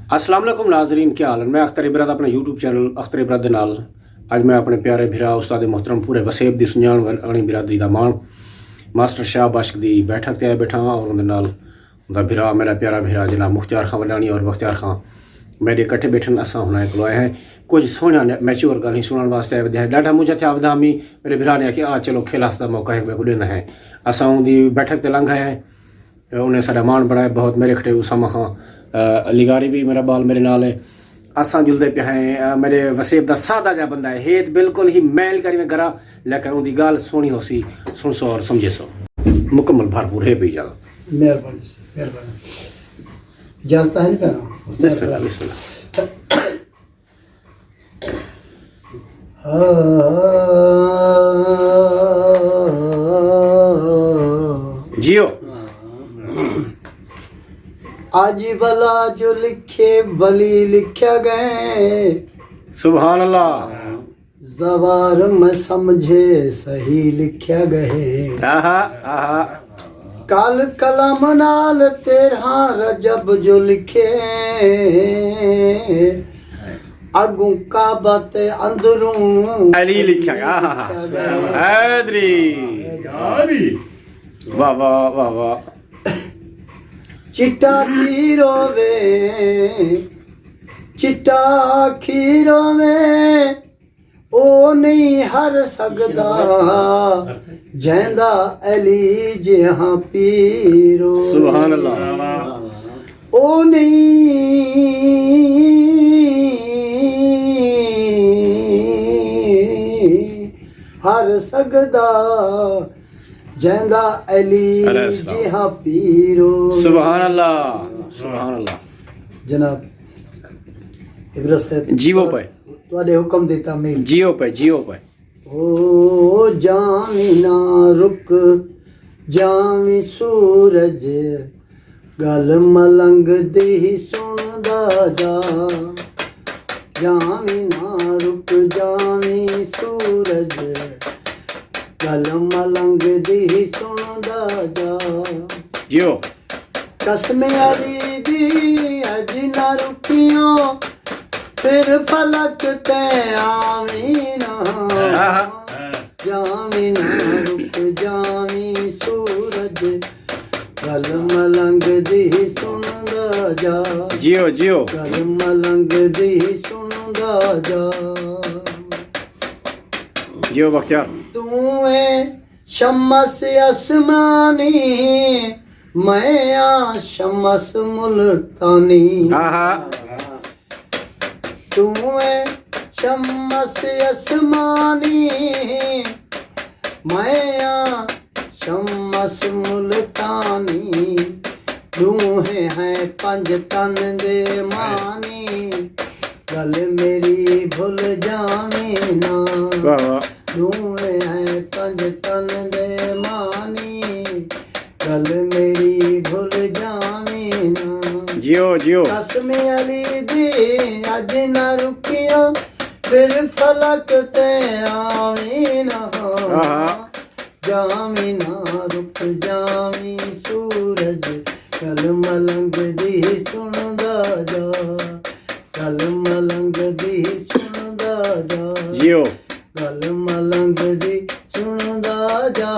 अस्सलाम वालेकुम नाजरीन, क्या हाल है। मैं अख्तर इबरत अपने यूट्यूब चैनल अख्तर इबरत दे नाल अज मैं अपने प्यारे भिरा उस्ताद मोहतरम पूरे वसेब की सुजान वाली बिरादरी का मान मास्टर शाह बाशक की बैठक से आए बैठा और उनके नाल उनका भिरा मेरा प्यारा भिरा जनाब मुख्तार खां वडानी और बख्तियार खां मेरे इकट्ठे बैठन। असां हुन को आए हैं कुछ सोहना मैच्योर गल सुनने वास्ते आए वे ॾाढा मुझे थे आवदा मी मेरे भिरा ने आखिया चलो खिलास का मौका है ॾींदा है। असां उनकी बैठक से लंघ आए हैं, उन्हें सारा मान बढ़ाया बहुत। मेरे खटे उसामा खां लिगारी भी मेरा बाल मेरे नाल है। असां जुलते पे हैं। मेरे वसेब का सादा जा बंदा है, हेत बिल्कुल ही मैल करी में गरा, लेकिन उनकी गाल सोनी हो सी, सुन सो और समझे सो। मुकम्मल भरपूर है भी इजाजत। मेहरबानी मेहरबानी इजाजत है नहीं बिस्मिल्लाह बिस्मिल्लाह। जियो आज भला जो लिखे वली लिखा गए, सुभान अल्लाह। जवार में समझे सही लिखा गए। आहा आहा काल कलम नाल तेरह रजब जो लिखे, अगू काबा ते अंदरूं अली लिखा आहा हैदरी वाह वाह वाह वाह। चिट्टा खीरो वे चिट्टा खीरो में ओ नहीं हर सकदा, जैंदा अली जहां पीरो। सुभान अल्लाह। ओ नहीं हर सकदा, जैंदा अली जहां पीरो। सुभान अल्लाह सुभान अल्लाह। जनाब इब्राहिम साहब जीवो पे तुहाडे हुक्म देता मैं जियो पे जियो पे। ओ जामी ना रुक जामी सूरज, गल मलंग दी सुनदा जा। जामी ना रुक जामी सूरज, गल मलंग दी सुनदा जा। जियो कसमे अली दी अज ना रुकियो, फिर फलक ते आमीना। जामी ना रुक जामी सूरज, गल मलंग दी सुनदा जा। जियो जियो गल मलंग दी सुनदा जा। जियो बख्तियार। तू है शमस आसमानी, मैं आ शमस मुल्तानी। आहा तू है शमस आसमानी, मैं आ शमस मुल्तानी। दूहे हैं पंज तन दे मानी, गल मेरी भुल जावी ना। वाह वाह। दूहे हैं पंज तन दे मानी, गल मेरी भुल जावी ना। जियो जियो कसमे अली दी अज न रुकियो, फिर फलक ते आवी ना। जामी ना रुक जामी सूरज, कल मलंग दी सुनदा जा। कल मलंग दी सुनदा जा। जियो कल मलंग दी सुनदा जा।